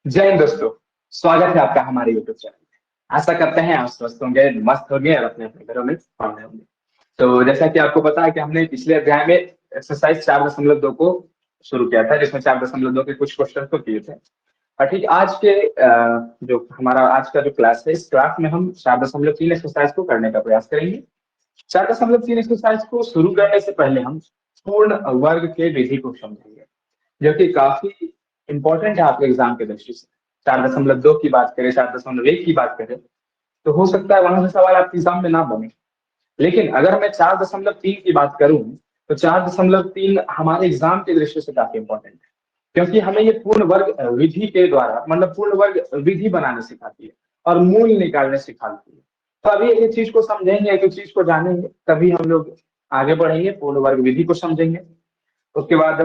जय हिंद दोस्तों। स्वागत है आपका हमारे यूट्यूब चैनल में। आशा करते हैं आप स्वस्थ होंगे, मस्त होंगे और अपने अपने घरों में पढ़ रहे होंगे। तो जैसा कि आपको पता है कि हमने पिछले अध्याय में एक्सरसाइज 4.2 को शुरू किया था, जिसमें 4.2 के कुछ क्वेश्चन को किए थे। और ठीक आज के जो हमारा आज का जो क्लास है, इस क्लास में हम 4.3 एक्सरसाइज को करने का प्रयास करेंगे। 4.3 एक्सरसाइज को शुरू करने से पहले हम पूर्ण वर्ग के विधि को समझेंगे, जो कि काफी इंपॉर्टेंट है आपके एग्जाम के दृष्टि से। 4.2 की बात करें, 4.1 की बात करें, तो हो सकता है वहां से सवाल आपके एग्जाम में ना बने। लेकिन अगर मैं 4.3 की बात करूं, तो 4.3 हमारे एग्जाम के दृष्टि से काफी इंपॉर्टेंट है, क्योंकि हमें ये पूर्ण वर्ग विधि के द्वारा, मतलब पूर्ण वर्ग विधि बनाने सिखाती है और मूल निकालने सिखाती है। तो अभी एक चीज को समझेंगे, एक चीज को जानेंगे, तभी हम लोग आगे बढ़ेंगे। पूर्ण वर्ग विधि को समझेंगे, उसके बाद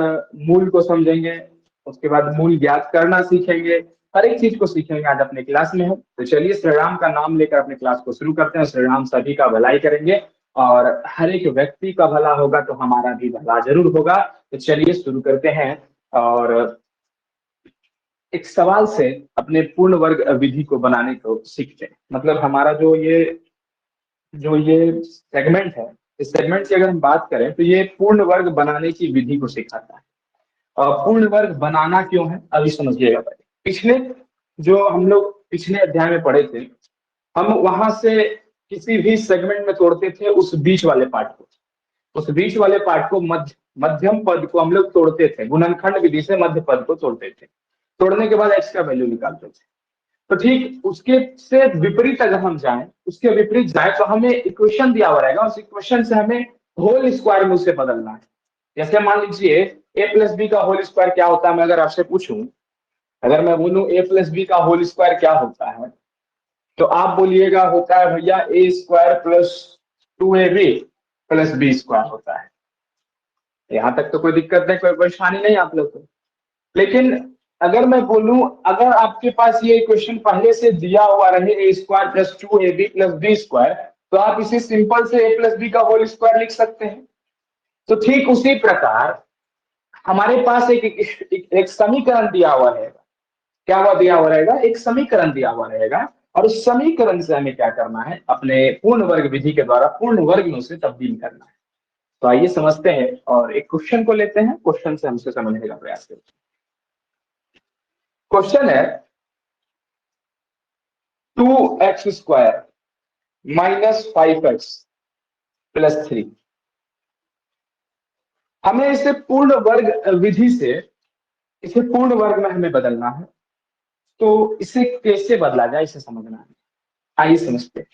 मूल को समझेंगे, उसके बाद मूल ज्ञात करना सीखेंगे। हर एक चीज को सीखेंगे आज अपने क्लास में हम। तो चलिए श्री राम का नाम लेकर अपने क्लास को शुरू करते हैं। श्री राम सभी का भलाई करेंगे और हर एक व्यक्ति का भला होगा तो हमारा भी भला जरूर होगा। तो चलिए शुरू करते हैं और एक सवाल से अपने पूर्ण वर्ग विधि को बनाने को सीखते हैं। मतलब हमारा जो ये सेगमेंट है, इस सेगमेंट की अगर हम बात करें तो ये पूर्ण वर्ग बनाने की विधि को सिखाता है। पूर्ण वर्ग बनाना क्यों है अभी समझिएगा। पहले पिछले जो हम लोग पिछले अध्याय में पढ़े थे, हम वहां से किसी भी सेगमेंट में तोड़ते थे उस बीच वाले पार्ट को। उस बीच वाले पार्ट को मध्यम पद को हम लोग तोड़ते थे, गुणनखंड विधि से मध्य पद को तोड़ते थे। तोड़ने के बाद एक्स का वैल्यू निकालते थे। तो ठीक उसके से विपरीत अगर हम जाएं, उसके विपरीत जाए तो हमें इक्वेशन दिया हुआ रहेगा। उस इक्वेशन से हमें होल स्क्वायर में उसे बदलना है। जैसे मान लीजिए ए प्लस बी का होल स्क्वायर क्या होता है, मैं अगर आपसे पूछूं, अगर मैं बोलूं ए प्लस बी का होल स्क्वायर क्या होता है, तो आप बोलिएगा होता है भैया A square plus 2ab plus B square होता है। यहां तक तो कोई दिक्कत नहीं, कोई परेशानी नहीं आप लोग को। लेकिन अगर मैं बोलूं, अगर आपके पास ये इक्वेशन पहले से दिया हुआ रहे A square plus 2ab plus B square, तो आप इसे सिंपल से ए प्लस बी का होल स्क्वायर लिख सकते हैं। तो ठीक उसी प्रकार हमारे पास एक समीकरण दिया हुआ रहेगा। क्या हुआ दिया हुआ रहेगा? एक समीकरण दिया हुआ रहेगा। और उस समीकरण से हमें क्या करना है? अपने पूर्ण वर्ग विधि के द्वारा पूर्ण वर्ग में उसे तब्दील करना है। तो आइए समझते हैं और एक क्वेश्चन को लेते हैं, क्वेश्चन से हमसे समझने का प्रयास करते हैं। क्वेश्चन है 2x² माइनस 5x प्लस 3। हमें इसे पूर्ण वर्ग विधि से इसे पूर्ण वर्ग में हमें बदलना है। तो इसे कैसे बदला जाए, इसे समझना है। आइए समझते हैं।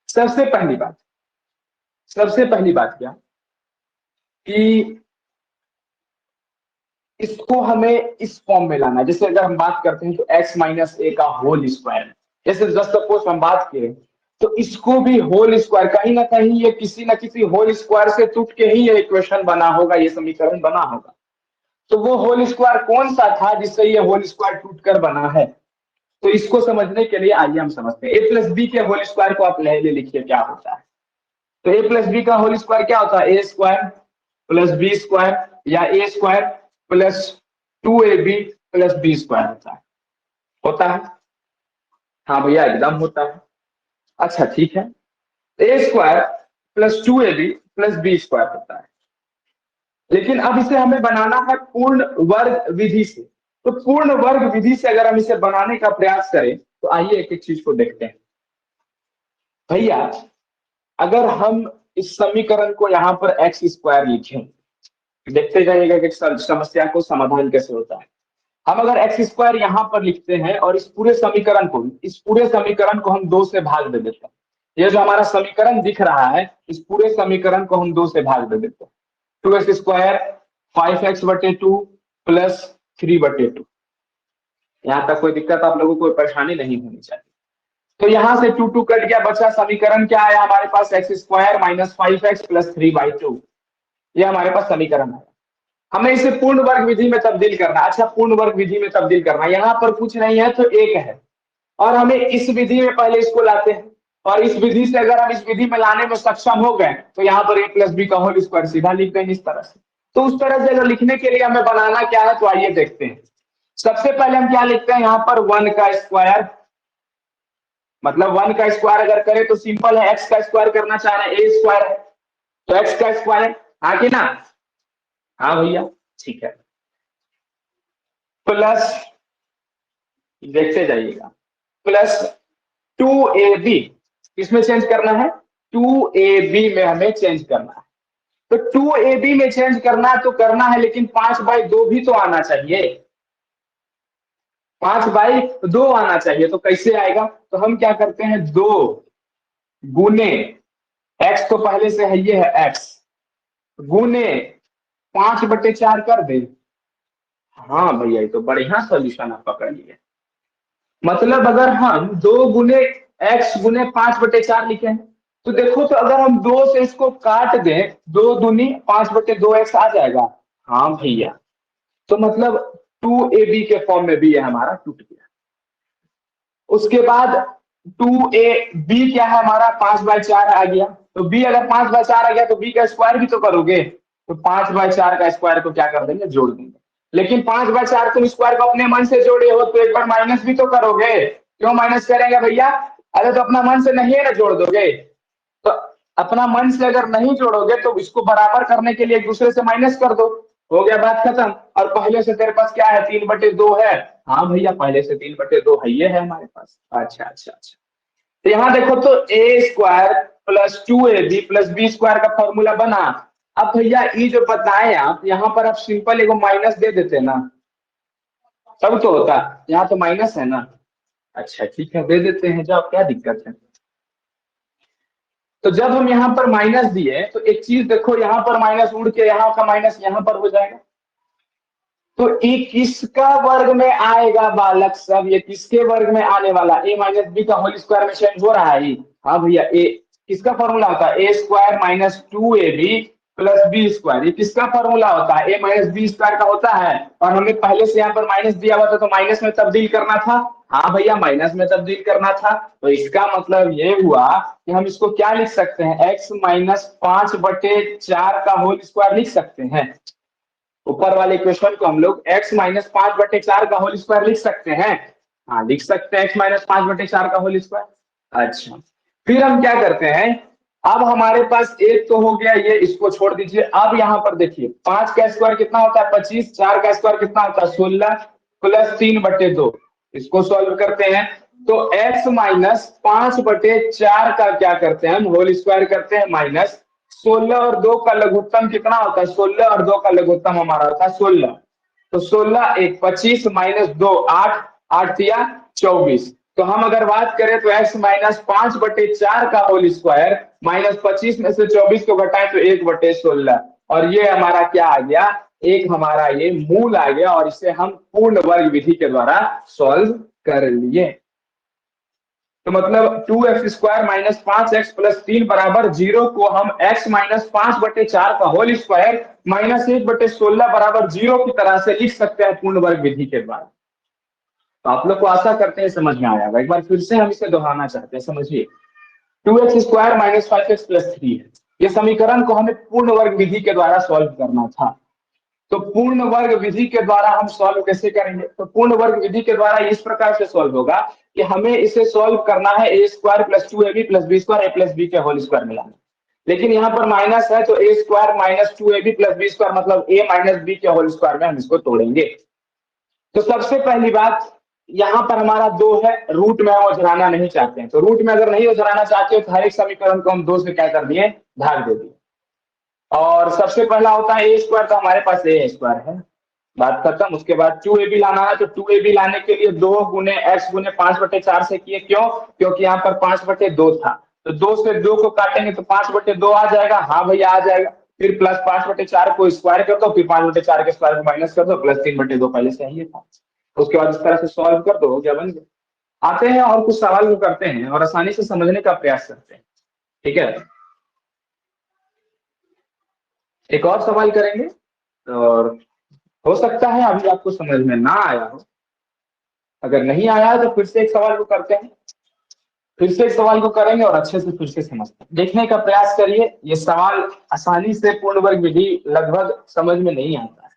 सबसे पहली बात क्या कि इसको हमें इस फॉर्म में लाना है। जैसे अगर हम बात करते हैं तो x माइनस ए का होल स्क्वायर, जैसे जस्ट सपोज हम बात करें तो इसको भी होल स्क्वायर, कहीं ना कहीं ये किसी ना किसी होल स्क्वायर से टूट के ही ये इक्वेशन बना होगा, ये समीकरण बना होगा। तो वो होल स्क्वायर कौन सा था जिससे ये होल स्क्वायर टूट कर बना है? तो इसको समझने के लिए आइए हम समझते हैं। ए प्लस बी के होल स्क्वायर को आप ले लिखिए क्या होता है। तो ए प्लस बी का होल स्क्वायर क्या होता है? A square plus B square या A square plus 2ab plus B square होता है। हाँ भैया एकदम होता है। अच्छा ठीक है, A square plus 2ab plus B square होता है। लेकिन अब इसे हमें बनाना है पूर्ण वर्ग विधि से। तो पूर्ण वर्ग विधि से अगर हम इसे बनाने का प्रयास करें तो आइए एक एक चीज को देखते हैं। भैया अगर हम इस समीकरण को यहाँ पर एक्स स्क्वायर लिखें, देखते जाइएगा कि समस्या को समाधान कैसे होता है। हम अगर एक्स स्क्वायर यहाँ पर लिखते हैं और इस पूरे समीकरण को हम 2 से भाग दे देते हैं। ये जो हमारा समीकरण दिख रहा है, इस पूरे समीकरण को हम 2 से भाग दे देते हैं। 2x² 5x/2 plus 3/2। यहाँ तक कोई दिक्कत आप लोगों को, कोई परेशानी नहीं होनी चाहिए। तो यहां से 2 कट गया, बचा समीकरण क्या आया हमारे पास? x² minus 5x plus 3/2। ये हमारे पास समीकरण है। हमें इसे पूर्ण वर्ग विधि में तब्दील करना। अच्छा, पूर्ण वर्ग विधि में तब्दील करना, यहाँ पर कुछ नहीं है तो एक है, और हमें इस विधि में पहले इसको लाते हैं। और इस विधि से अगर हम इस विधि में लाने में सक्षम हो गए तो यहाँ पर a प्लस बी का होल स्क्वायर सीधा लिख देंगे इस तरह से। तो उस तरह से अगर लिखने के लिए हमें बनाना क्या है तो आइए देखते हैं। सबसे पहले हम क्या लिखते हैं यहाँ पर 1 का स्क्वायर, मतलब 1 का स्क्वायर अगर करें तो सिंपल है, x का स्क्वायर करना चाह रहे हैं, a स्क्वायर है तो x का स्क्वायर, हाँ कि ना, हाँ भैया, ठीक है, प्लस, देखते जाइएगा, प्लस 2ab, किसमें चेंज करना है, 2ab में हमें चेंज करना है। तो 2ab में चेंज करना है तो करना है, लेकिन 5/2 भी तो आना चाहिए, 5/2 आना चाहिए, तो कैसे आएगा, तो हम क्या करते हैं, 2 गुने x तो पहले से है, ये है x, गुने 5/4 कर दे। हाँ भैया, ये तो बढ़िया सोल्यूशन आप पकड़ लिए। मतलब अगर हम 2 गुने x गुने 5/4 लिखे हैं, तो देखो, तो अगर हम 2 से इसको काट दें, 2 दूनी 5/2x आ जाएगा। हाँ भैया, तो मतलब 2ab के फॉर्म में भी ये हमारा टूट गया। उसके बाद 2ab क्या है हमारा, 5/4 आ गया, तो b अगर 5/4 आ गया तो b का स्क्वायर भी तो करोगे, तो 5/4 का स्क्वायर को क्या कर देंगे, जोड़ देंगे। लेकिन 5/4 तुम स्क्वायर को अपने मन से जोड़े हो तो एक बार माइनस भी तो करोगे, क्यों माइनस करेंगे भैया, अरे तो अपना मन से नहीं है ना जोड़ दोगे, तो अपना मन से अगर नहीं जोड़ोगे तो इसको बराबर करने के लिए एक दूसरे से माइनस कर दो, हो गया बात खत्म। और पहले से तेरे पास क्या है, 3/2 है, हाँ भैया पहले से 3/2 है, ये है हमारे पास। अच्छा अच्छा अच्छा, तो यहाँ देखो, तो A square plus 2ab plus B square का फॉर्मूला बना। अब भैया ये जो बताए आप, यहाँ पर आप सिंपल एगो माइनस दे देते ना, तब तो होता, यहाँ तो माइनस है ना, अच्छा ठीक है, दे देते हैं, जाओ, क्या दिक्कत है। तो जब हम यहाँ पर माइनस दिए तो एक चीज देखो, यहाँ पर माइनस उड़ के यहाँ का माइनस यहाँ पर हो जाएगा, तो ये किसका वर्ग में आएगा बालक सब, ये किसके वर्ग में आने वाला, a माइनस बी का होल स्क्वायर में चेंज हो रहा है। हाँ भैया, ए किसका फॉर्मूला होता है, a square minus 2ab plus B square, ये किसका फॉर्मूला होता है, a माइनस बी स्क्वायर का होता है, और हमें पहले से यहाँ पर माइनस दिया हुआ था तो माइनस में तब्दील करना था। हाँ भैया, माइनस में तब्दील करना था, तो इसका मतलब ये हुआ कि हम इसको क्या लिख सकते हैं, x माइनस 5/4 का होल स्क्वायर लिख सकते हैं। ऊपर वाले इक्वेशन को हम लोग x माइनस 5/4 का होल स्क्वायर लिख सकते हैं, हाँ लिख सकते हैं, x माइनस 5/4 का होल स्क्वायर। अच्छा, फिर हम क्या करते हैं, अब हमारे पास एक तो हो गया ये, इसको छोड़ दीजिए। अब यहाँ पर देखिए, 5 का स्क्वायर कितना होता है 25, 4 का स्क्वायर कितना होता है 16 प्लस 3/2, इसको सॉल्व करते हैं तो x माइनस 5/4 का क्या करते हैं हम, होल स्क्वायर करते हैं, माइनस 16 और 2 का लघुत्तम कितना होता है, 16 और 2 का लघुत्तम हमारा होता है 16, तो 16 एक 25 माइनस 2 8, 8 या 24। तो हम अगर बात करें तो x माइनस 5/4 का होल स्क्वायर माइनस 25 में से 24 को घटाएं तो 1/16, और ये हमारा क्या आ गया, एक हमारा ये मूल आ गया, और इसे हम पूर्ण वर्ग विधि के द्वारा सॉल्व कर लिए। तो मतलब 2x square minus 5x plus 3 बराबर 0 को हम x माइनस 5/4 का होल स्क्वायर माइनस 1/16 बराबर 0 की तरह से लिख सकते हैं पूर्ण वर्ग विधि के द्वारा। तो आप लोग को आशा करते हैं समझ में आया होगा, एक बार फिर से हम इसे दोहराना चाहते हैं, समझिए। 2x square minus 5x plus 3 है, ये समीकरण को हमें पूर्ण वर्ग विधि के द्वारा सॉल्व करना था। तो पूर्ण वर्ग विधि के द्वारा हम सॉल्व कैसे करेंगे, तो पूर्ण वर्ग विधि के द्वारा इस प्रकार से सॉल्व होगा कि हमें इसे सॉल्व करना है a square plus 2ab plus B square a plus B के होल स्क्वायर मिलाना, लेकिन यहाँ पर माइनस है तो a square minus 2ab plus B square मतलब a माइनस बी के होल स्क्वायर में हम इसको तोड़ेंगे। तो सबसे पहली बात, यहाँ पर हमारा 2 है, रूट में हम उझराना नहीं चाहते हैं, तो रूट में अगर नहीं उझराना चाहते हो तो हर एक समीकरण को हम 2 से क्या कर दिए, भाग दे दिए। और सबसे पहला होता है ए स्क्वायर, तो हमारे पास ए स्क्वायर है, बात खत्म। उसके बाद 2ab लाना है, तो 2ab लाने के लिए 2 गुने x गुने 5/4 से किए, क्यों, क्योंकि यहाँ पर 5/2 था, तो 2 से 2 को काटेंगे तो 5/2 आ जाएगा, हाँ भैया आ जाएगा। फिर प्लस 5/4 को स्क्वायर कर दो, फिर 5/4 के स्क्वायर को माइनस कर दो, प्लस 3/2 पहले से ही था। उसके बाद इस तरह से सॉल्व कर दो, हो गया, बन गया। आते हैं और कुछ सवाल को करते हैं और आसानी से समझने का प्रयास करते हैं, ठीक है। एक और सवाल करेंगे, और हो सकता है अभी आपको समझ में ना आया हो, अगर नहीं आया तो फिर से एक सवाल को करते हैं, फिर से एक सवाल को करेंगे और अच्छे से फिर से समझते हैं, देखने का प्रयास करिए। ये सवाल आसानी से पूर्ण वर्ग विधि लगभग समझ में नहीं आता है,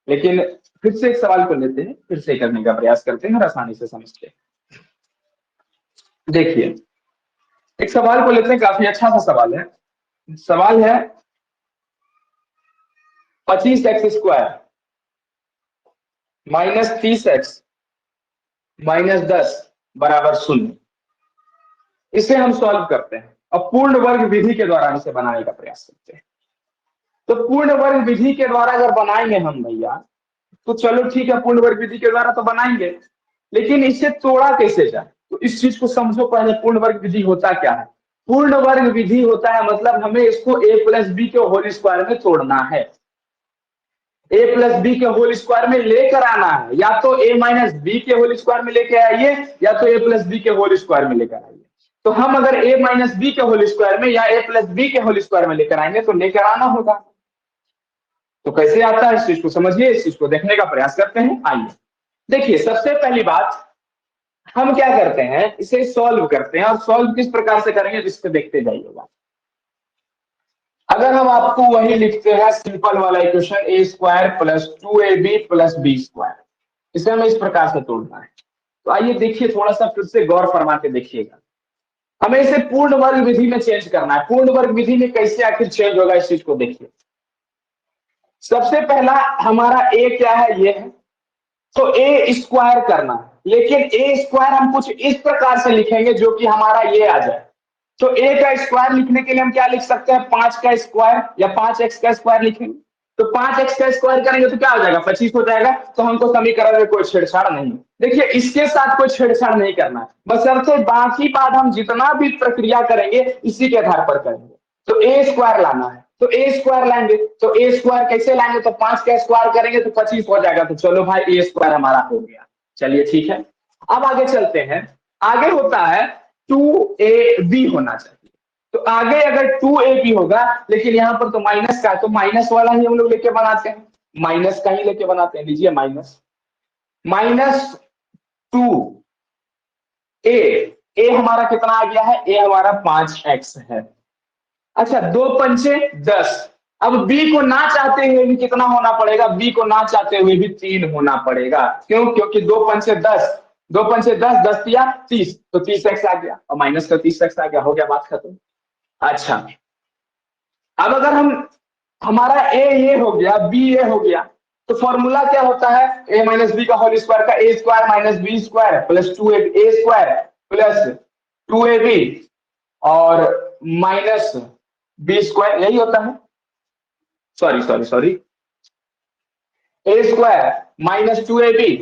लेकिन फिर से एक सवाल को लेते हैं, फिर से करने का प्रयास करते हैं और आसानी से समझते हैं। देखिए एक सवाल को लेते हैं, काफी अच्छा सा सवाल है। सवाल है 25x² माइनस 30x माइनस 10 बराबर 0। इसे हम सॉल्व करते हैं और पूर्ण वर्ग विधि के द्वारा इसे बनाने का प्रयास करते हैं। तो पूर्ण वर्ग विधि के द्वारा अगर बनाएंगे हम भैया, तो चलो ठीक है, पूर्ण वर्ग विधि के द्वारा तो बनाएंगे, लेकिन इसे तोड़ा कैसे जाए? तो इस चीज को समझो पहले। पूर्ण वर्ग विधि होता क्या है? पूर्ण वर्ग विधि होता है मतलब हमें इसको a प्लस बी के होल स्क्वायर में तोड़ना है। a प्लस बी के होल स्क्वायर में लेकर आना है, या तो a माइनस बी के होल स्क्वायर में लेकर आइए, या तो a प्लस बी के होल स्क्वायर में लेकर आइए। तो हम अगर a माइनस बी के होल स्क्वायर में या a प्लस बी के होल स्क्वायर में लेकर आएंगे तो लेकर आना होगा। तो कैसे आता है इस चीज को समझिए, इस चीज को देखने का प्रयास करते हैं। आइए देखिए, सबसे पहली बात हम क्या करते हैं, इसे सॉल्व करते हैं। और सॉल्व किस प्रकार से करेंगे जिससे देखते जाइएगा। अगर हम आपको वही लिखते हैं सिंपल वाला equation a² plus 2ab plus b², इसे हमें इस प्रकार से तोड़ना है। तो आइए देखिए, थोड़ा सा फिर से गौर फरमा के देखिएगा। हमें इसे पूर्ण वर्ग विधि में चेंज करना है। पूर्ण वर्ग विधि में कैसे आखिर चेंज होगा इस चीज को देखिए। सबसे पहला हमारा a क्या है, ये है, तो a² करना है, लेकिन a² हम कुछ इस प्रकार से लिखेंगे जो कि हमारा ये आ जाए। तो a का स्क्वायर लिखने के लिए हम क्या लिख सकते हैं, 5 का स्क्वायर या 5x का स्क्वायर लिखेंगे। तो 5x का स्क्वायर करेंगे तो क्या हो जाएगा, 25 हो जाएगा। तो हमको समीकरण में कोई छेड़छाड़ नहीं। देखिए इसके साथ कोई छेड़छाड़ नहीं करना है, बशर्ते बाकी बात हम जितना भी प्रक्रिया करेंगे इसी के आधार पर करेंगे। तो a² लाना है, तो a² लाएंगे। तो a² कैसे लाएंगे, तो 5 का स्क्वायर करेंगे तो 25 हो जाएगा। तो चलो भाई a² हमारा हो गया। चलिए ठीक है, अब आगे चलते हैं। आगे होता है 2ab होना चाहिए। तो आगे अगर 2ab होगा, लेकिन यहाँ पर तो माइनस का है, तो माइनस वाला ही हम लोग लेके बनाते हैं, माइनस का ही लेके बनाते हैं। लीजिए माइनस 2a हमारा कितना आ गया है, a हमारा 5x है। अच्छा, 2 पंचे 10। अब b को ना चाहते हुए भी कितना होना पड़ेगा, b को ना चाहते हुए भी 3 होना पड़ेगा। क्यों? क्योंकि 2 पंचे 10, 2 पंचे 10, 10 या 30, तो 30x आ गया और माइनस का 30x आ गया, हो गया बात खत्म। अच्छा, अब अगर हमारा a ये हो गया, b ये हो गया, तो फॉर्मूला क्या होता है, a माइनस बी का होल स्क्वायर का a² minus b² plus 2a² plus 2ab और माइनस b², यही होता है। Sorry a² minus 2ab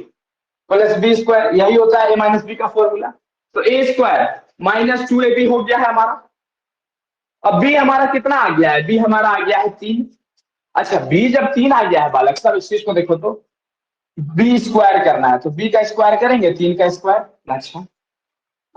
plus b², यही होता है a माइनस बी का फॉर्मूला। तो a² माइनस 2ab हो गया है हमारा। अब b हमारा कितना आ गया है, b हमारा आ गया है 3। अच्छा, b जब 3 आ गया है बालक साहब, इस चीज को देखो तो b² करना है, तो b का स्क्वायर करेंगे, 3 का स्क्वायर।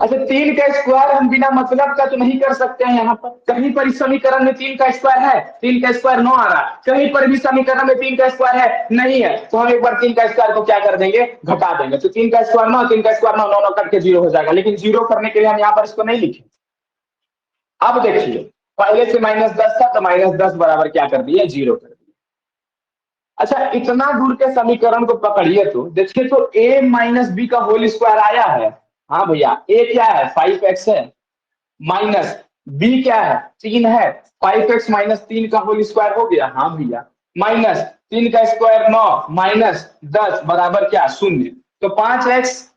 अच्छा 3 का स्क्वायर हम बिना मतलब का तो नहीं कर सकते हैं। यहाँ पर कहीं पर इस समीकरण में 3 का स्क्वायर है, 3 का स्क्वायर 9 आ रहा है, कहीं पर भी समीकरण में 3 का स्क्वायर है नहीं है। तो हम एक बार 3 का स्क्वायर को क्या कर देंगे, घटा देंगे। तो 3 का स्क्वायर 9, 3 का स्क्वायर 9, 9 करके 0 हो जाएगा। लेकिन 0 करने के लिए हम यहाँ पर इसको नहीं लिखे। अब देखिए, पहले से -10 था, तो -10 बराबर क्या कर दिया, 0 कर दिया। अच्छा, इतना दूर के समीकरण को पकड़िए तो देखिए, तो a माइनस बी का होल स्क्वायर आया है। हाँ भैया, a क्या है, 5x है, माइनस b क्या है, 3 है, 5x माइनस 3 का होल स्क्वायर हो गया। हाँ भैया, माइनस 3 का स्क्वायर 9 माइनस 10 बराबर क्या, 0। तो 5x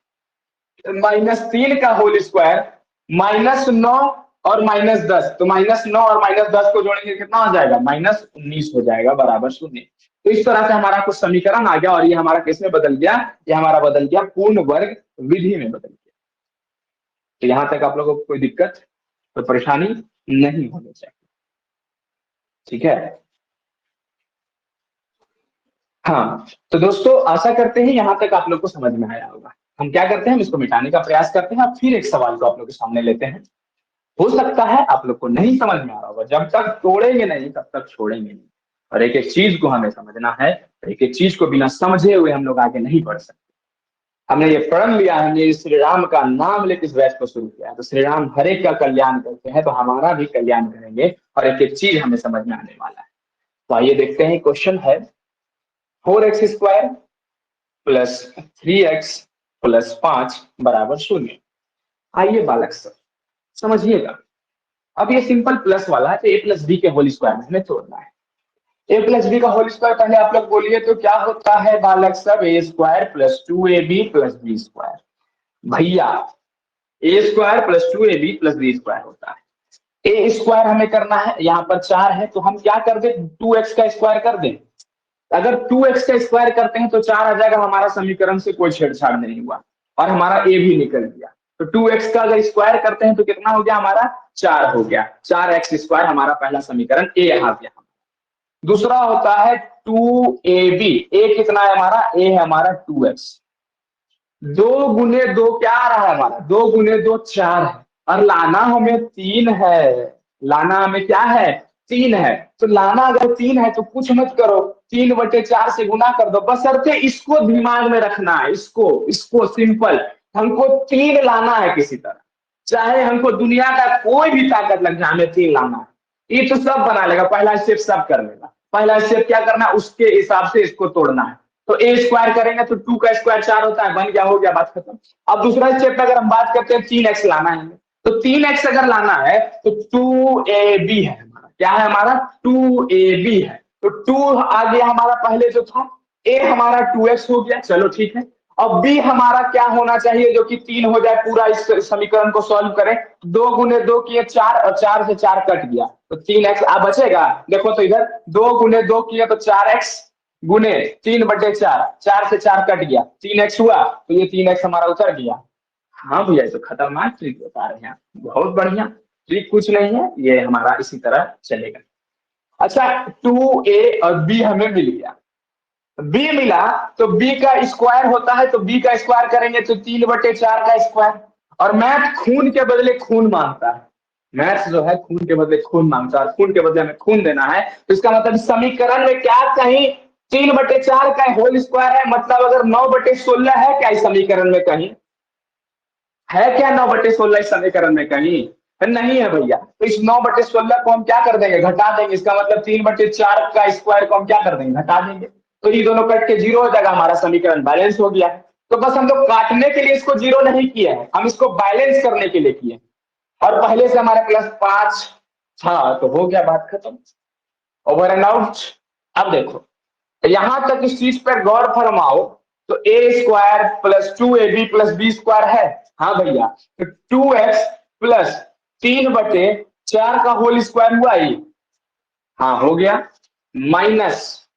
माइनस 3 का होल स्क्वायर -9 और -10, तो -9 और -10 को जोड़ेंगे कितना हो जाएगा, -19 हो जाएगा बराबर 0। तो इस तरह से हमारा कुछ समीकरण आ गया और ये हमारा किसमें बदल गया, ये हमारा बदल गया पूर्ण वर्ग विधि में बदल गया। तो यहां तक आप लोगों को कोई दिक्कत, कोई परेशानी नहीं होनी चाहिए, ठीक है। हाँ, तो दोस्तों आशा करते हैं यहां तक आप लोग को समझ में आया होगा। हम क्या करते हैं, हम इसको मिटाने का प्रयास करते हैं और फिर एक सवाल को आप लोग के सामने लेते हैं। हो सकता है आप लोग को नहीं समझ में आ रहा होगा, जब तक तोड़ेंगे नहीं तब तक छोड़ेंगे नहीं। और एक एक चीज को हमें समझना है, एक एक चीज को बिना समझे हुए हम लोग आगे नहीं बढ़ सकते। हमने ये पढ़ लिया है, हमने श्री राम का नाम लेकर इस बैच को शुरू किया है, तो श्री राम हर एक का कल्याण करते हैं, तो हमारा भी कल्याण करेंगे और एक एक चीज हमें समझ में आने वाला है। तो आइए देखते हैं, क्वेश्चन है 4x² प्लस 3x प्लस 5 बराबर 0। आइए बालक सर समझिएगा, अब ये सिंपल प्लस वाला है तो a प्लस बी के होल स्क्वायर में हमें तोड़ना है। a प्लस बी का होल स्क्वायर पहले आप लोग बोलिए तो क्या होता है बालक सब, A square plus 2ab plus B square. भैया A square plus 2ab plus B square होता है। ए स्क्वायर हमें करना है, यहाँ पर 4 है तो हम क्या कर दें, 2x का स्क्वायर कर दें। अगर 2x का स्क्वायर करते हैं तो 4 आ जाएगा, हमारा समीकरण से कोई छेड़छाड़ नहीं हुआ और हमारा ए भी निकल गया। तो 2x का अगर स्क्वायर करते हैं तो कितना हो गया हमारा, 4 हो गया। 4x स्क्वायर हमारा पहला समीकरण ए आ गया। दूसरा होता है 2ab, ए कितना है हमारा, ए है हमारा 2x। 2 गुने 2 क्या आ रहा है हमारा, 2 गुने 2 4 है और लाना हमें 3 है। लाना हमें क्या है, 3 है। तो लाना अगर 3 है तो कुछ मत करो, 3/4 से गुना कर दो, बशर्ते इसको दिमाग में रखना है। इसको सिंपल, हमको 3 लाना है किसी तरह, चाहे हमको दुनिया का कोई भी ताकत लग जाए, हमें 3 लाना है। ये तो सब बना लेगा, पहला स्टेप सब कर लेगा। पहला स्टेप क्या करना, उसके हिसाब से इसको तोड़ना है। तो ए स्क्वायर करेंगे तो 2 का स्क्वायर 4 होता है, बन गया, हो गया, बात खत्म। अब दूसरा स्टेप अगर हम बात करते हैं 3x लाना है, तो 3x अगर लाना है तो 2ab है हमारा, क्या है हमारा 2ab है। तो 2 आ गया हमारा पहले जो था, a हमारा 2x हो गया, चलो ठीक है। अब b हमारा क्या होना चाहिए, जो कि 3 हो जाए। पूरा इस समीकरण को सॉल्व करें, 2 गुने 2 किए 4 और 4 से 4 कट गया तो 3x आ बचेगा। देखो तो इधर 2 गुने 2 किए तो 4x गुने 3/4, 4 से 4 कट गया, 3x हुआ तो ये 3x हमारा उतर गया। हाँ भैया, तो खतरनाक ट्रिक बता रहे हैं, बहुत बढ़िया। ट्रिक कुछ नहीं है, ये हमारा इसी तरह चलेगा। अच्छा 2a और b हमें मिल गया, b मिला तो b का स्क्वायर होता है, तो b का स्क्वायर करेंगे तो 3/4 का स्क्वायर। और मैथ खून के बदले खून मांगता है, मैथ जो है खून के बदले खून मांगता है, और खून के बदले हमें खून देना है। तो इसका मतलब समीकरण में क्या कहीं 3/4 का होल स्क्वायर है, मतलब अगर 9/16 है क्या इस समीकरण में कहीं, है क्या 9/16 इस समीकरण में कहीं, नहीं है भैया। तो इस 9/16 को हम क्या कर देंगे, घटा देंगे। इसका मतलब 3/4 का स्क्वायर को हम क्या कर देंगे, घटा देंगे। तो ये दोनों कट के 0 हो जाएगा, हमारा समीकरण बैलेंस हो गया। तो बस हम लोग काटने के लिए इसको 0 नहीं किए हैं, हम इसको बैलेंस करने के लिए किए। और पहले से हमारे +5 था तो हो गया, बात खत्म, ओवर एंड आउट। अब देखो यहां तक इस चीज पर गौर फरमाओ, तो A square plus 2ab plus B square है, हाँ भैया। तो 2x प्लस 3/4 का होल स्क्वायर हुआ ये, हाँ हो गया, माइनस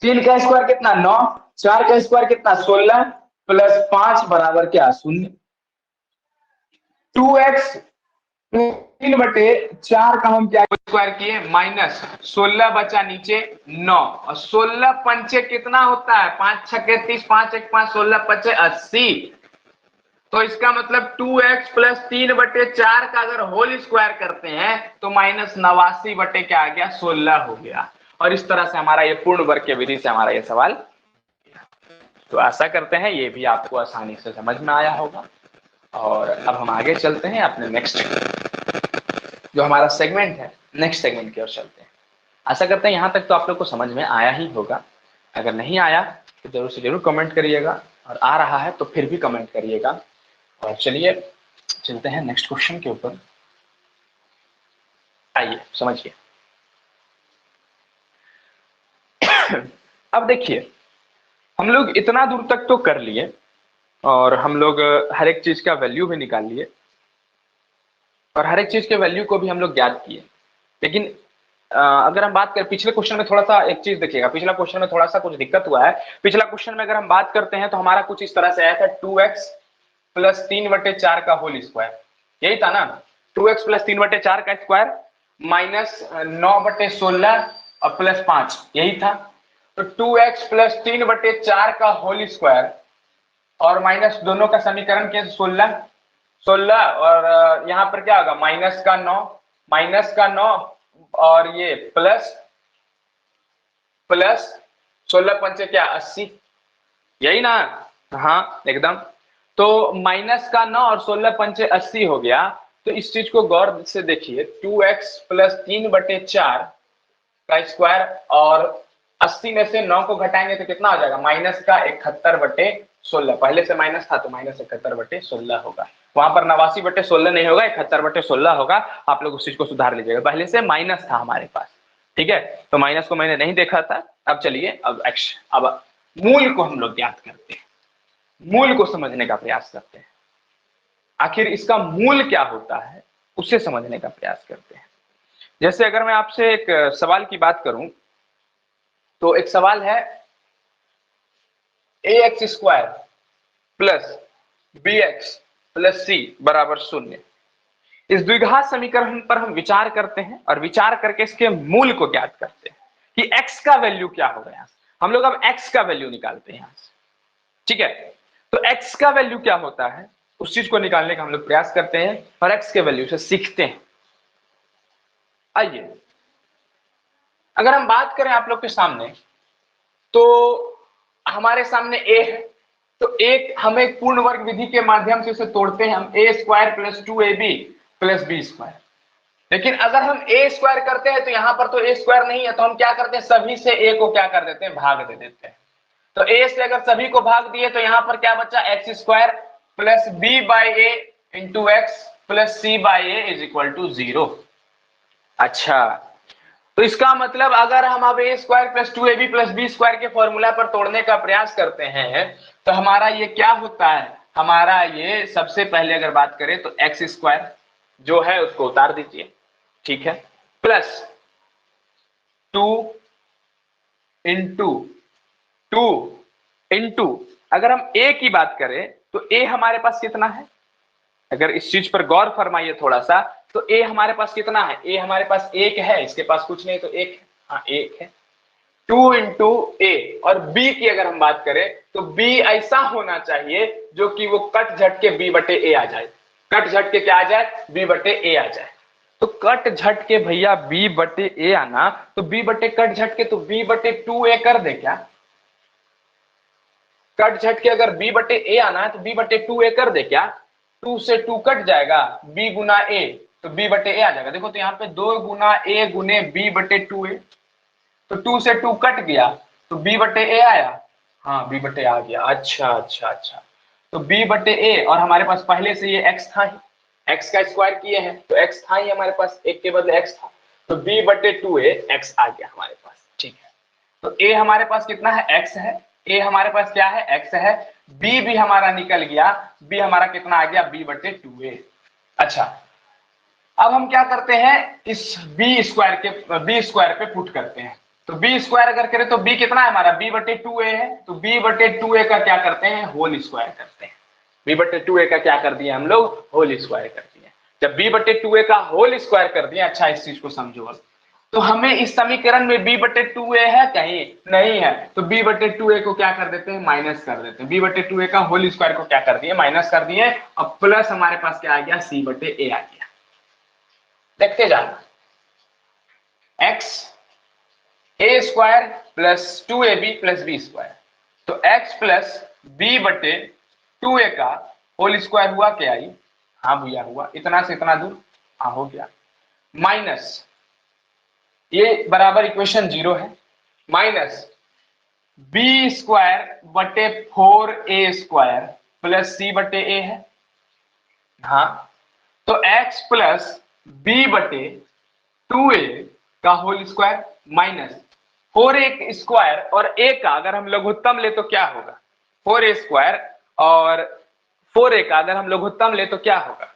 3 का स्क्वायर कितना 9, 4 का स्क्वायर कितना 16 प्लस 5 बराबर क्या 0। 2x 3/4 का हम क्या स्क्वायर किए, माइनस 16 बचा नीचे 9, और 16 पंचे कितना होता है, 5 छक्के 30, 5 1 5, 16 पंचे 80। तो इसका मतलब 2x प्लस 3/4 का अगर होल स्क्वायर करते हैं तो -89 बटे क्या आ गया 16 हो गया। और इस तरह से हमारा ये पूर्ण वर्ग की विधि से हमारा ये सवाल। तो आशा करते हैं ये भी आपको आसानी से समझ में आया होगा। और अब हम आगे चलते हैं अपने नेक्स्ट जो हमारा सेगमेंट है, नेक्स्ट सेगमेंट की ओर चलते हैं। आशा करते हैं यहाँ तक तो आप लोग को समझ में आया ही होगा। अगर नहीं आया तो जरूर से जरूर कमेंट करिएगा, और आ रहा है तो फिर भी कमेंट करिएगा। और चलिए चलते हैं नेक्स्ट क्वेश्चन के ऊपर, आइए समझिए। अब देखिए हम लोग इतना दूर तक तो कर लिए, और हम लोग हर एक चीज का वैल्यू भी निकाल लिए, और हर एक चीज के वैल्यू को भी हम लोग ज्ञात किए। लेकिन अगर हम बात करें पिछले क्वेश्चन में, थोड़ा सा एक चीज देखिएगा, पिछला क्वेश्चन में थोड़ा सा कुछ दिक्कत हुआ है। पिछला क्वेश्चन में अगर हम बात करते हैं तो हमारा कुछ इस तरह से आया था, 2x प्लस 3/4 का होल स्क्वायर, यही था ना, 2x प्लस 3/4 का स्क्वायर माइनस 9/16 और प्लस 5, यही था। तो 2x प्लस 3/4 का होल स्क्वायर और माइनस दोनों का समीकरण के 16 और यहाँ पर क्या होगा -9 और ये प्लस 16 पंचे क्या 80, यही ना, हाँ एकदम। तो -9 और 16 पंचे 80 हो गया। तो इस चीज को गौर से देखिए, 2x प्लस 3/4 का स्क्वायर और 80 में से 9 को घटाएंगे तो कितना हो जाएगा, माइनस का 71/16। पहले से माइनस था तो माइनस 71/16 होगा। वहां पर 89/16 नहीं होगा, 71/16 होगा। आप लोग उस चीज को सुधार लीजिएगा, पहले से माइनस था हमारे पास, ठीक है। तो माइनस को मैंने नहीं देखा था। अब चलिए अब मूल को हम लोग ज्ञात करते हैं, मूल को समझने का प्रयास करते हैं। आखिर इसका मूल क्या होता है उसे समझने का प्रयास करते हैं। जैसे अगर मैं आपसे एक सवाल की बात करूं, तो एक सवाल है ax² plus bx plus c बराबर 0। इस द्विघात समीकरण पर हम विचार करते हैं और विचार करके इसके मूल को ज्ञात करते हैं कि x का वैल्यू क्या होगा। यहां हम लोग अब x का वैल्यू निकालते हैं यहां से, ठीक है। तो x का वैल्यू क्या होता है उस चीज को निकालने का हम लोग प्रयास करते हैं और x के वैल्यू से सीखते हैं। आइए अगर हम बात करें आप लोग के सामने, तो हमारे सामने a है, तो एक हम एक पूर्ण वर्ग विधि के माध्यम से उसे तोड़ते हैं, हम a² plus 2ab plus b²। लेकिन अगर हम a² करते हैं तो यहां पर तो a² नहीं है, तो हम क्या करते हैं, सभी से a को क्या कर देते हैं, भाग दे देते हैं। तो a से अगर सभी को भाग दिए तो यहां पर क्या बचा, x² plus b/a into x plus c/a is equal to 0। अच्छा, तो इसका मतलब अगर हम अब a² plus 2ab plus b² के फॉर्मूला पर तोड़ने का प्रयास करते हैं तो हमारा ये क्या होता है, हमारा ये सबसे पहले अगर बात करें तो x² जो है उसको उतार दीजिए, ठीक है, प्लस 2 इंटू 2 इंटू, अगर हम a की बात करें तो a हमारे पास कितना है, अगर इस चीज पर गौर फरमाइए थोड़ा सा, तो a हमारे पास कितना है, a हमारे पास 1 है, इसके पास कुछ नहीं तो 1 है, हाँ 1 है। 2 इंटू a, और b की अगर हम बात करें तो b ऐसा होना चाहिए जो कि वो कट झट के b/a आ जाए, कट झट के क्या आ जाए, b/a आ जाए। तो कट झट के भैया b/a आना, तो b/ कट झट के तो b/2a कर दे क्या, कट झट के अगर b/a आना है तो b/2a कर दे क्या, 2 से 2 कट जाएगा, b गुना a तो b/a आ जाएगा। देखो तो यहाँ पे 2 गुना a गुने b/2a, तो 2 से 2 कट गया तो b/a आया, हाँ b/a आ गया। अच्छा अच्छा अच्छा, तो b/a, और हमारे पास पहले से ये x था ही, x का स्क्वायर किए हैं तो x था ही हमारे पास, एक के बदले x था, तो b/2a x आ गया हमारे पास, ठीक है। तो a हमारे पास कितना है, x है, a हमारे पास क्या है, x है, b भी हमारा निकल गया, b हमारा कितना आ गया, b/2a। अच्छा, अब हम क्या करते हैं, इस b² पे पुट करते हैं, तो b² अगर करें तो b कितना है हमारा, b/2a है, तो b/2a का क्या करते हैं, होल स्क्वायर करते हैं। b/2a का क्या कर दिए हम लोग, होल स्क्वायर कर दिए। जब b/2a का होल स्क्वायर कर दिए, अच्छा इस चीज को समझो, तो हमें इस समीकरण में b/2a है कहीं नहीं है, तो b/2a को क्या कर देते हैं, माइनस कर देते हैं। b/2a का होल स्क्वायर को क्या कर दिए, माइनस कर दिए, और प्लस हमारे पास क्या आ गया, c/a आ गया। देखते जाना, x² plus 2ab plus b², तो x प्लस b/2a का होल स्क्वायर हुआ क्या, आई, हाँ भैया हुआ, इतना से इतना दूर, हाँ हो गया, माइनस ये बराबर इक्वेशन 0 है, माइनस b²/4a² प्लस c/a है, हाँ, तो x प्लस b/2a का होल स्क्वायर माइनस 4a² और a का अगर हम लघुत्तम ले तो क्या होगा, 4a² और 4a का अगर हम लघुत्तम ले तो क्या होगा,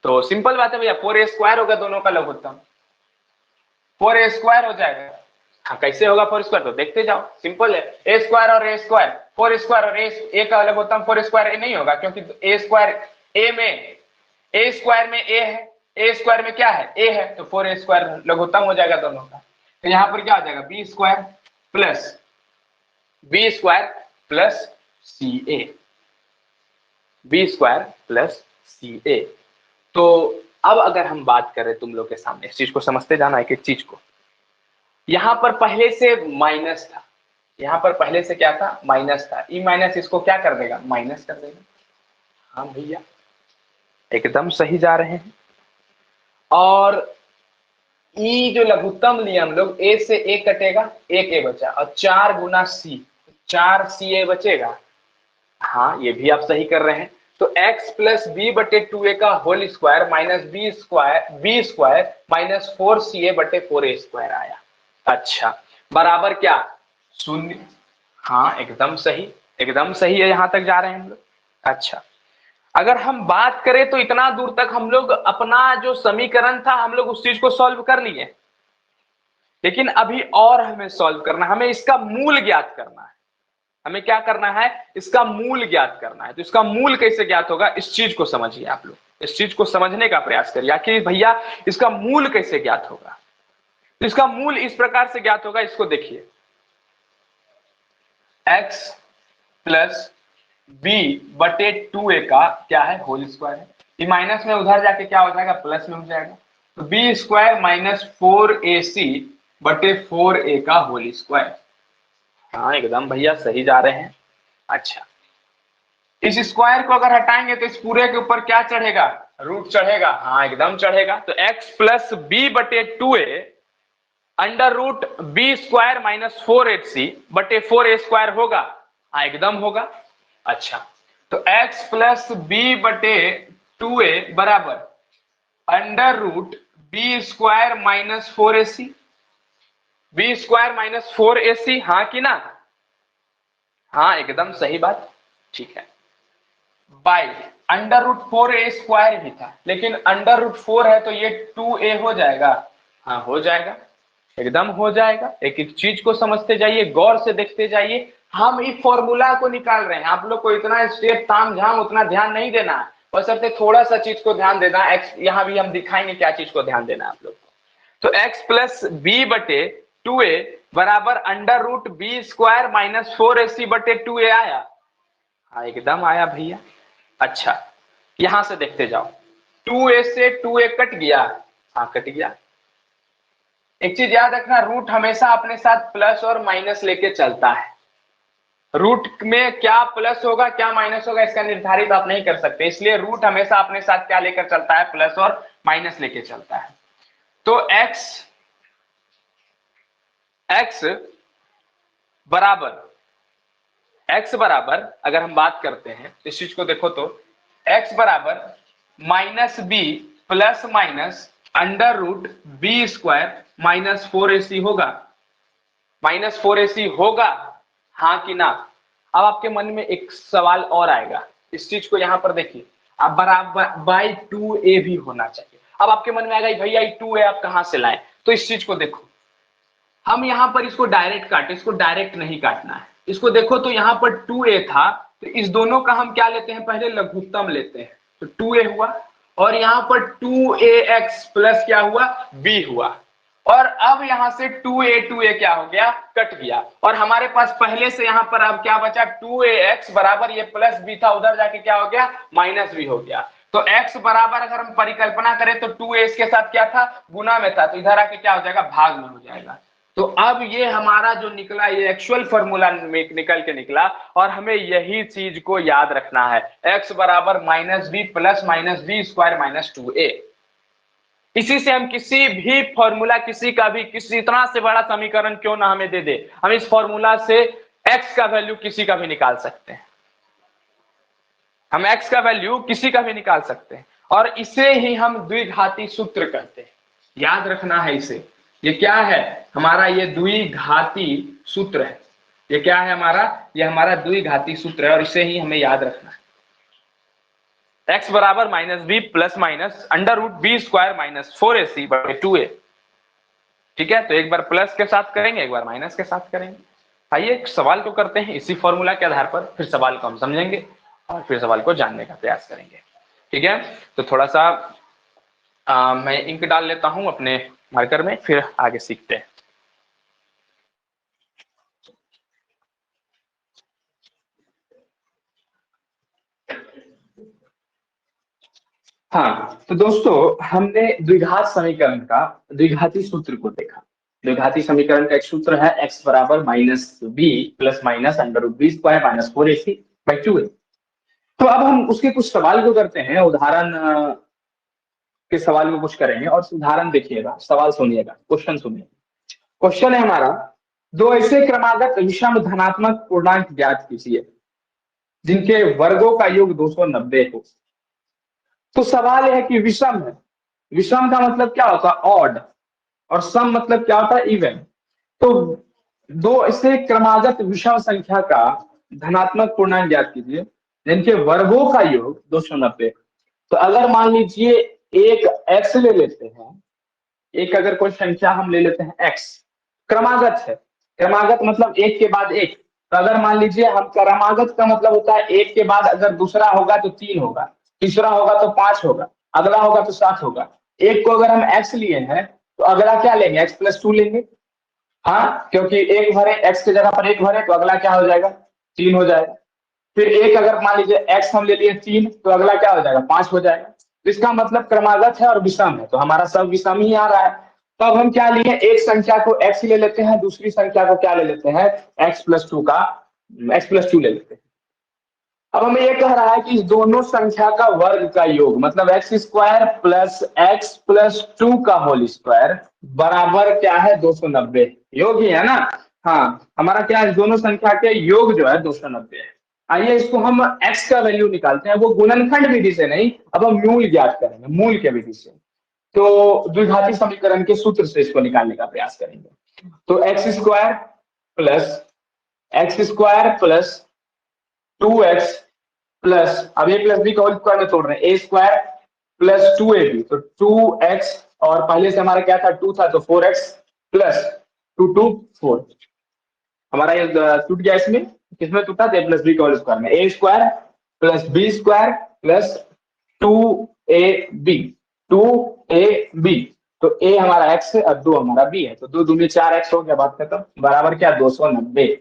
तो सिंपल बात है भैया, 4a² होगा दोनों का लघुत्तम, 4a² हो जाएगा। हाँ कैसे होगा 4² तो देखते जाओ, सिंपल है, a² और a², 4a² और a का लघुत्तम 4a² नहीं होगा, क्योंकि a² में a² में a है, a² में क्या है, a है, तो 4a² लघुत्तम हो जाएगा दोनों का। तो यहां पर क्या हो जाएगा, b² plus b² plus ca, b² plus ca। तो अब अगर हम बात करें तुम लोग के सामने, इस चीज को समझते जाना एक एक चीज को, यहां पर पहले से माइनस था, यहां पर पहले से क्या था, माइनस था, ई माइनस इसको क्या कर देगा, माइनस कर देगा। हाँ भैया एकदम सही जा रहे हैं। और ई जो लघुत्तम लिए हम लोग, ए से ए कटेगा, एक ए बचा, और 4 गुना सी, 4 सी ए बचेगा। हाँ ये भी आप सही कर रहे हैं। तो x प्लस बी बटे 2a का whole square minus B square minus 4ca बटे 4a स्क्वायर आया। अच्छा, बराबर क्या, शून्य। हाँ एकदम सही है, यहां तक जा रहे हैं हम लोग। अच्छा, अगर हम बात करें तो इतना दूर तक हम लोग अपना जो समीकरण था हम लोग उस चीज को सॉल्व कर लिए, लेकिन अभी और हमें सॉल्व करना, हमें इसका मूल ज्ञात करना है। हमें क्या करना है, इसका मूल ज्ञात करना है। तो इसका मूल कैसे ज्ञात होगा, इस चीज को समझिए आप लोग, इस चीज को समझने का प्रयास करिए कि भैया इसका मूल कैसे ज्ञात होगा। तो इसका मूल इस प्रकार से ज्ञात होगा, इसको देखिए, x प्लस बी बटे 2a का क्या है, होल स्क्वायर है। ये माइनस में उधर जाके क्या हो जाएगा, प्लस में हो जाएगा। तो बी स्क्वायर माइनस 4ac बटे 4a का होल स्क्वायर। हाँ एकदम भैया सही जा रहे हैं। अच्छा, इस स्क्वायर को अगर हटाएंगे तो इस पूरे के ऊपर क्या चढ़ेगा, रूट चढ़ेगा। हाँ एकदम चढ़ेगा। तो x प्लस बी बटे 2a under root B square minus 4ac बटे 4a स्क्वायर होगा। हाँ एकदम होगा। अच्छा, तो x प्लस बी बटे 2a बराबर under root B square minus 4ac, B square minus 4ac, हाँ कि ना। हाँ एकदम सही बात, ठीक है। By under root 4a square भी था, लेकिन अंडर रूट 4 है तो ये 2a हो जाएगा। हाँ हो जाएगा, एकदम हो जाएगा। एक एक चीज को समझते जाइए, गौर से देखते जाइए। हम इस फॉर्मूला को निकाल रहे हैं, आप लोग को इतना स्टेप ताम झाम उतना ध्यान नहीं देना है, बशर्ते थोड़ा सा चीज को ध्यान देना। एक्स यहाँ भी हम दिखाएंगे क्या चीज को ध्यान देना है आप लोग को। तो x प्लस बी बटे 2a बराबर under root B square minus 4ac बटे 2a आया। हाँ एकदम आया भैया। अच्छा, यहां से देखते जाओ, 2a से 2a कट गया। हाँ कट गया। एक चीज याद रखना, रूट हमेशा अपने साथ प्लस और माइनस लेके चलता है। रूट में क्या प्लस होगा क्या माइनस होगा इसका निर्धारित आप नहीं कर सकते, इसलिए रूट हमेशा अपने साथ क्या लेकर चलता है, प्लस और माइनस लेके चलता है। तो x बराबर अगर हम बात करते हैं इस चीज को देखो तो x बराबर minus B plus minus under root B square minus 4ac होगा। माइनस 4ac होगा, हाँ कि ना। अब आपके मन में एक सवाल और आएगा, इस चीज को यहां पर देखिए, अब बराबर बाई 2a भी होना चाहिए। अब आपके मन में आएगा भैया 2a आप कहां से लाए, तो इस चीज को देखो, हम यहां पर इसको डायरेक्ट काटे, इसको डायरेक्ट नहीं काटना है। इसको देखो तो यहां पर 2a था, तो इस दोनों का हम क्या लेते हैं, पहले लघुत्तम लेते हैं। तो 2a हुआ, और यहां पर 2ax प्लस क्या हुआ, b हुआ। और अब यहां से 2a क्या हो गया, कट गया, और हमारे पास पहले से यहां पर अब क्या बचा, 2ax बराबर ये प्लस b था, उधर जाके क्या हो गया, माइनस b हो गया। तो x बराबर अगर हम परिकल्पना करें तो 2a के साथ क्या था, गुना में था, तो इधर आके क्या हो जाएगा, भाग में हो जाएगा। तो अब ये हमारा जो निकला, ये एक्चुअल फॉर्मूला निकल के निकला, और हमें यही चीज को याद रखना है, x बराबर minus B plus minus B square minus 2a। इसी से हम किसी भी फॉर्मूला, किसी का भी, किसी इतना से बड़ा समीकरण क्यों ना हमें दे दे, हम इस फॉर्मूला से x का वैल्यू किसी का भी निकाल सकते हैं। हम x का वैल्यू किसी का भी निकाल सकते हैं, और इसे ही हम द्विघाती सूत्र कहते हैं। याद रखना है इसे, ये क्या है हमारा, ये द्विघाती सूत्र है। ये क्या है हमारा, ये हमारा द्विघाती सूत्र है, और इसे ही हमें याद रखना है। x बराबर minus B plus minus under root B square minus 4ac बटे 2a। ठीक है, तो एक बार प्लस के साथ करेंगे, एक बार माइनस के साथ करेंगे। आइए एक सवाल को करते हैं, इसी फॉर्मूला के आधार पर फिर सवाल को हम समझेंगे और फिर सवाल को जानने का प्रयास करेंगे। ठीक है, तो थोड़ा सा मैं इंक डाल लेता हूं अपने मार्कर में, फिर आगे सीखते हैं। हाँ तो दोस्तों, हमने द्विघात समीकरण का द्विघाती सूत्र को देखा। द्विघाती समीकरण का एक सूत्र है, x बराबर minus B plus minus under root B square minus 4ac बाई 2a। तो अब हम उसके कुछ सवाल को करते हैं, उदाहरण के सवाल में कुछ करेंगे और उदाहरण देखिएगा, सवाल सुनिएगा, क्वेश्चन सुनिए। क्वेश्चन है हमारा, दो ऐसे क्रमागत विषम धनात्मक पूर्णांक ज्ञात कीजिए जिनके वर्गों का योग 290 हो। तो सवाल है कि विषम है, विषम का मतलब क्या होता है, ऑड, और सम मतलब क्या होता है, इवन। तो दो ऐसे क्रमागत विषम संख्या का धनात्मक पूर्णांक ज्ञात कीजिए जिनके वर्गों का योग 290। तो अगर मान लीजिए एक एक्स ले लेते हैं, एक अगर कोई संख्या हम ले लेते हैं एक्स, क्रमागत है, क्रमागत मतलब एक के बाद एक। तो अगर मान लीजिए हम, क्रमागत का मतलब होता है एक के बाद अगर दूसरा होगा तो 3 होगा, तीसरा होगा तो 5 होगा, अगला होगा तो 7 होगा। एक को अगर हम एक्स लिए हैं तो अगला क्या लेंगे, एक्स प्लस 2 लेंगे। हाँ, क्योंकि एक भरे, एक्स की जगह पर एक भरे तो अगला क्या हो जाएगा, 3 हो जाएगा। फिर एक अगर मान लीजिए एक्स हम ले लिए 3, तो अगला क्या हो जाएगा, 5 हो जाएगा। तो इसका मतलब क्रमागत है और विषम है, तो हमारा सब विषम ही आ रहा है। तो अब हम क्या लिए, एक संख्या को एक्स ले लेते हैं, दूसरी संख्या को क्या ले लेते हैं, एक्स प्लस टू का, एक्स प्लस टू ले लेते हैं। अब हमें ये कह रहा है कि इस दोनों संख्या का वर्ग का योग, मतलब x square plus x plus two का होल स्क्वायर बराबर क्या है, 290। योग ही है ना। हाँ, हमारा क्या है, दोनों संख्या के योग जो है 290 है। आइए इसको हम x का वैल्यू निकालते हैं, वो गुणनखंड विधि से नहीं, अब हम मूल ज्ञात करेंगे, मूल के विधि से। तो द्विघाती समीकरण के सूत्र से इसको निकालने का प्रयास करेंगे। तो x square plus 2x plus, अब ए प्लस बी का होल स्क्वायर में तोड़ रहे हैं, ए स्क्वायर प्लस 2ab, तो 2x, और पहले से हमारा क्या था, 2 था, तो 4x प्लस 4। हमारा ये टूट गया, इसमें किसमें टूटा, ए प्लस बी का होल स्क्वायर में, A square plus B square plus 2ab, 2ab। तो ए हमारा x है और 2 हमारा b है, तो 2 दूनी 4x हो गया, बात खत्म, बराबर क्या, 290।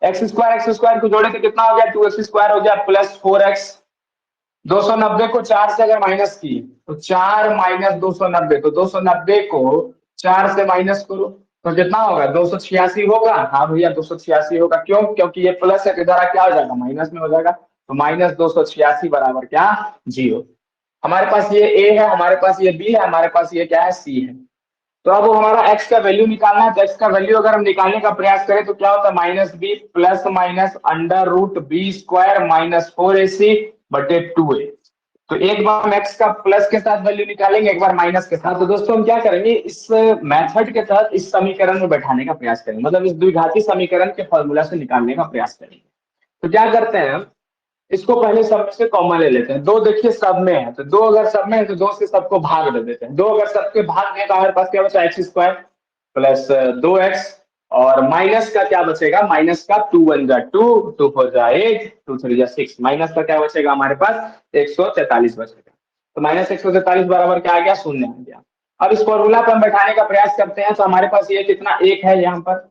एक्स स्क्वायर को जोड़े तो कितना हो गया, 2x स्क्वायर हो गया प्लस 4x। 290 को 4 से अगर माइनस की तो 4 माइनस 290, तो 290 को 4 से माइनस करो तो कितना होगा, 286 होगा। हाँ भैया 286 होगा, क्यों, क्योंकि ये प्लस है, इधर क्या हो जाएगा, माइनस में हो जाएगा। तो माइनस 286 बराबर क्या, 0। हमारे पास ये a है, हमारे पास ये b है, हमारे पास ये क्या है, c है। तो अब हमारा x का वैल्यू निकालना है, तो x का वैल्यू अगर हम निकालने का प्रयास करें तो क्या होता है, minus B plus minus under root B square minus 4ac बटे 2a। तो एक बार हम x का प्लस के साथ वैल्यू निकालेंगे, एक बार माइनस के साथ। तो दोस्तों हम क्या करेंगे, इस मेथड के तहत इस समीकरण में बैठाने का प्रयास करेंगे, मतलब इस द्विघाती समीकरण के फॉर्मूला से निकालने का प्रयास करेंगे। तो क्या करते हैं हम, इसको पहले सब में से कॉमन ले लेते हैं। दो देखिए सब में है, तो दो अगर सब में है तो दो से सबको भाग दे देते हैं। दो अगर सबके भाग दें तो हमारे पास क्या बचा, एक्स स्क्वायर प्लस 2x, और माइनस का क्या बचेगा, माइनस का 2 1 जा 2, 2 4 जा 8, 2 3 जा 6, माइनस का क्या बचेगा हमारे पास, 143 बचेगा। तो माइनस 143 बराबर क्या आ गया, शून्य आ गया। अब इस फॉर्मूला पर हम बैठाने का प्रयास करते हैं, तो हमारे पास ये कितना, एक है यहाँ पर,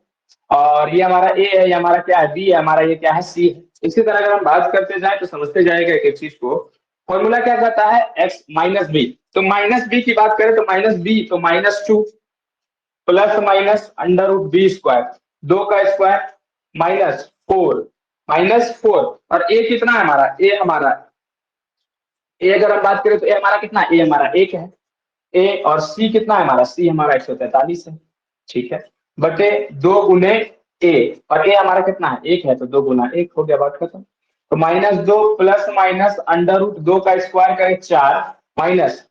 और ये हमारा ए है, ये हमारा क्या है, बी है, हमारा ये क्या है, सी है। इसी तरह अगर हम बात करते जाए तो समझते जाएगा एक एक चीज को। फॉर्मूला क्या कहता है, एक्स माइनस बी, तो माइनस बी की बात करें तो माइनस बी, तो -2 plus minus under root B square, 2 का स्क्वायर -4 और ए कितना है हमारा, ए हमारा, ए अगर हम बात करें तो ए हमारा कितना, ए हमारा 1 है, ए, और सी कितना है हमारा, सी हमारा 143 है, ठीक है, बटे 2 गुने ए, और ए हमारा कितना है, 1 है, तो 2 गुना 1 हो गया, बात खत्म। तो -2 प्लस माइनस अंडर रूट 2 का स्क्वायर करें 4 माइनस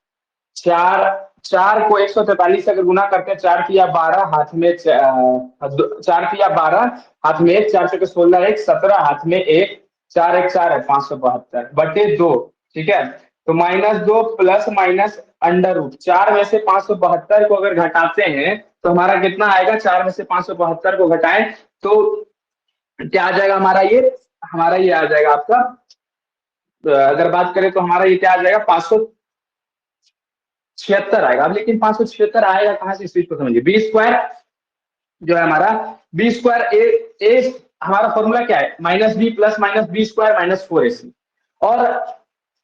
4, 4 को 143 से अगर गुना करते हैं, 4 किया 12 हाथ में 4 किया 12 हाथ में 1, 4 से 16 1 17 हाथ में 1, 4 1 4 है 572 बटे 2, ठीक है। तो -2 प्लस माइनस अंडर रूट 4 में से 572 को अगर घटाते हैं तो हमारा कितना आएगा, 4 में से 572 को घटाएं तो क्या आ जाएगा हमारा ये आ जाएगा आपका, अगर बात करें तो हमारा ये क्या आ जाएगा, 576 आएगा। अब लेकिन 576 आएगा कहां से, इस चीज को समझिए। बी स्क्वायर जो है हमारा, बी स्क्वायर ए हमारा फॉर्मूला क्या है, -b plus minus B square minus 4ac। और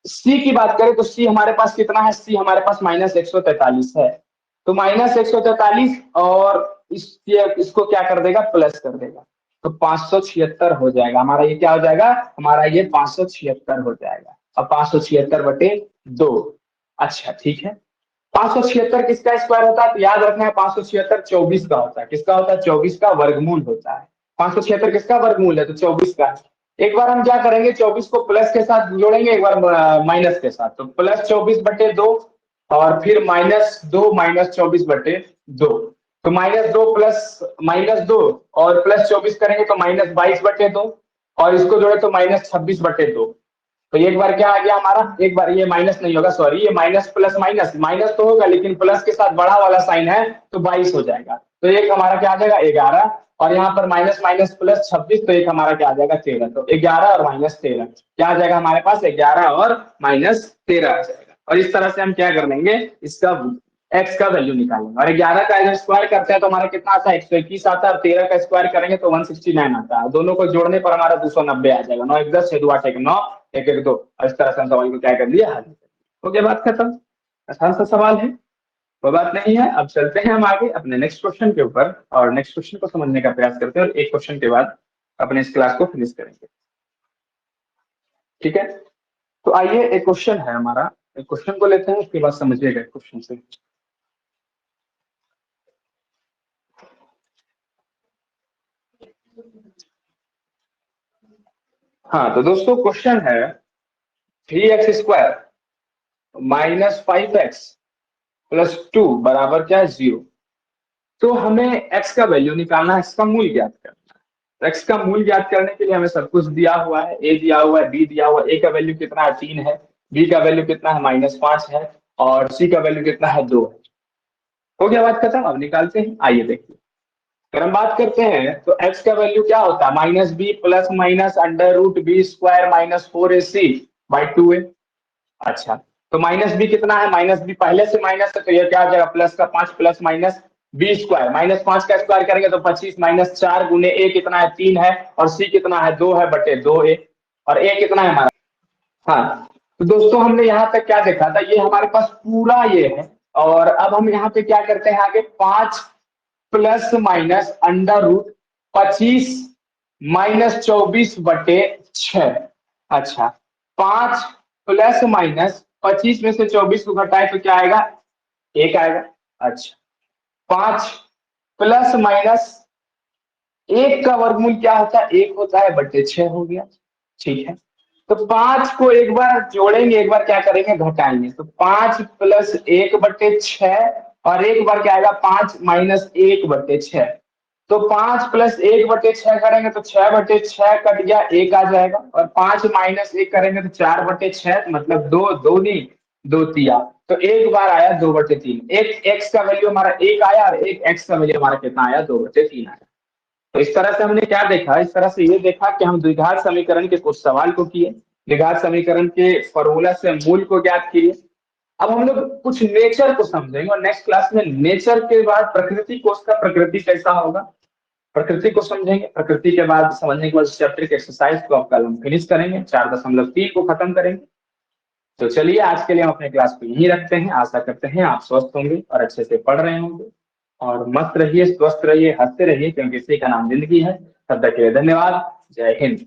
सी की बात करें तो सी हमारे पास कितना है, सी हमारे पास -143 है। तो -143 और इसको क्या कर देगा, प्लस कर देगा, तो 576 हो जाएगा हमारा, ये क्या हो जाएगा हमारा, ये 576 हो जाएगा। अब 576 बटे 2, अच्छा ठीक है, 576 किसका स्क्वायर होता है? तो याद रखना है 576 24 का होता है। किसका होता है? 24 का वर्गमूल होता है। 576 किसका वर्गमूल है? तो 24 का। एक बार हम क्या करेंगे, 24 को प्लस के साथ जोड़ेंगे, एक बार माइनस के साथ। तो प्लस 24/2 और फिर -2 -24/2। तो -2 प्लस -2 और प्लस 24 करेंगे तो -22/2 और इसको जोड़े तो -26/2। तो एक बार क्या आ गया हमारा, एक बार ये माइनस नहीं होगा, सॉरी, ये माइनस प्लस माइनस, माइनस तो होगा लेकिन प्लस के साथ बड़ा वाला साइन है तो 22 हो जाएगा। तो एक हमारा क्या आ जाएगा 11 और यहाँ पर माइनस माइनस प्लस 26, तो एक हमारा क्या आ जाएगा 13। तो 11 और -13 क्या आ जाएगा हमारे पास? 11 और -13 आ जाएगा। और इस तरह से हम क्या कर लेंगे, इसका एक्स का वैल्यू निकालेंगे। और 11 का अगर स्क्वायर करते हैं तो हमारा कितना आता है? 121 आता है। और 13 का स्क्वायर करेंगे तो 169 आता है। दोनों को जोड़ने पर हमारा 290 आ जाएगा। 9 1 10 6 2 8 1 9 1 1 2। और इस तरह से हम सवाल को क्या कर लिया, हल। हो गया, बात खत्म। आसान सा सवाल है, कोई बात नहीं है। अब चलते हैं हम आगे अपने नेक्स्ट क्वेश्चन के ऊपर और नेक्स्ट क्वेश्चन को समझने का प्रयास करते हैं और एक क्वेश्चन के बाद अपने इस क्लास को फिनिश करेंगे। ठीक है, तो आइए, एक क्वेश्चन है हमारा, एक क्वेश्चन को लेते हैं, उसके बाद समझिएगा क्वेश्चन से। हाँ तो दोस्तों, क्वेश्चन है 3x² -5x + 2 बराबर क्या है? 0। तो हमें x का वैल्यू निकालना है, इसका मूल ज्ञात करना है। तो x का मूल ज्ञात करने के लिए हमें सब कुछ दिया हुआ है। a दिया हुआ है, b दिया हुआ है। a का वैल्यू कितना है? 3 है। b का वैल्यू कितना है? -5 है। और c का वैल्यू कितना है? 2 है। हो गया, बात खत्म। अब निकालते हैं, आइए देखिए। अगर हम बात करते हैं तो x का वैल्यू क्या होता है? -b plus minus √b² -4ac/2a। अच्छा, तो -b कितना है? -b पहले से माइनस है तो ये क्या आ जाएगा? प्लस का 5 प्लस माइनस b², -5 का स्क्वायर करेंगे तो 25 -4 गुने a कितना है? 3 है। और c कितना है? 2 है बटे 2a। और a कितना है हमारा? हाँ, तो दोस्तों हमने यहाँ तक क्या देखा था, ये हमारे पास पूरा ये है। और अब हम यहाँ पे क्या करते हैं आगे, 5 प्लस माइनस √25 -24/6। अच्छा, 5 प्लस माइनस 25 में से 24 को घटाए तो क्या आएगा? 1 आएगा। अच्छा, 5 प्लस माइनस 1 का वर्गमूल क्या होता है? 1 होता है बटे 6 हो गया। ठीक है, तो 5 को एक बार जोड़ेंगे, एक बार क्या करेंगे? घटाएंगे। तो 5 प्लस 1/6 और एक बार क्या आएगा? 5 माइनस 1/6। तो 5 प्लस 1/6 करेंगे तो 6/6 कट गया, 1 आ जाएगा। और 5 माइनस 1 करेंगे तो 4/6, मतलब 2 2 नहीं 2 तिया। तो एक बार आया 2/3। एक एक्स का वैल्यू हमारा 1 आया और एक एक्स का वैल्यू हमारा कितना आया? 2/3 आया। तो इस तरह से हमने क्या देखा, इस तरह से ये देखा कि हम द्विघात समीकरण के कुछ सवाल को किए, द्विघात समीकरण के फॉर्मूला से मूल को ज्ञात किए। अब हम लोग कुछ नेचर को समझेंगे और नेक्स्ट क्लास में नेचर के बाद प्रकृति कोष का प्रकृति कैसा होगा, प्रकृति को समझेंगे। प्रकृति के बाद समझने के बाद चैप्टर के एक्सरसाइज को अब कल हम फिनिश करेंगे, 4.3 को खत्म करेंगे। तो चलिए, आज के लिए हम अपने क्लास को यहीं रखते हैं। आशा करते हैं आप स्वस्थ होंगे और अच्छे से पढ़ रहे होंगे। और मस्त रहिए, स्वस्थ रहिए, हंसते रहिए, क्योंकि इसी का नाम जिंदगी है। तब तक के लिए धन्यवाद। जय हिंद।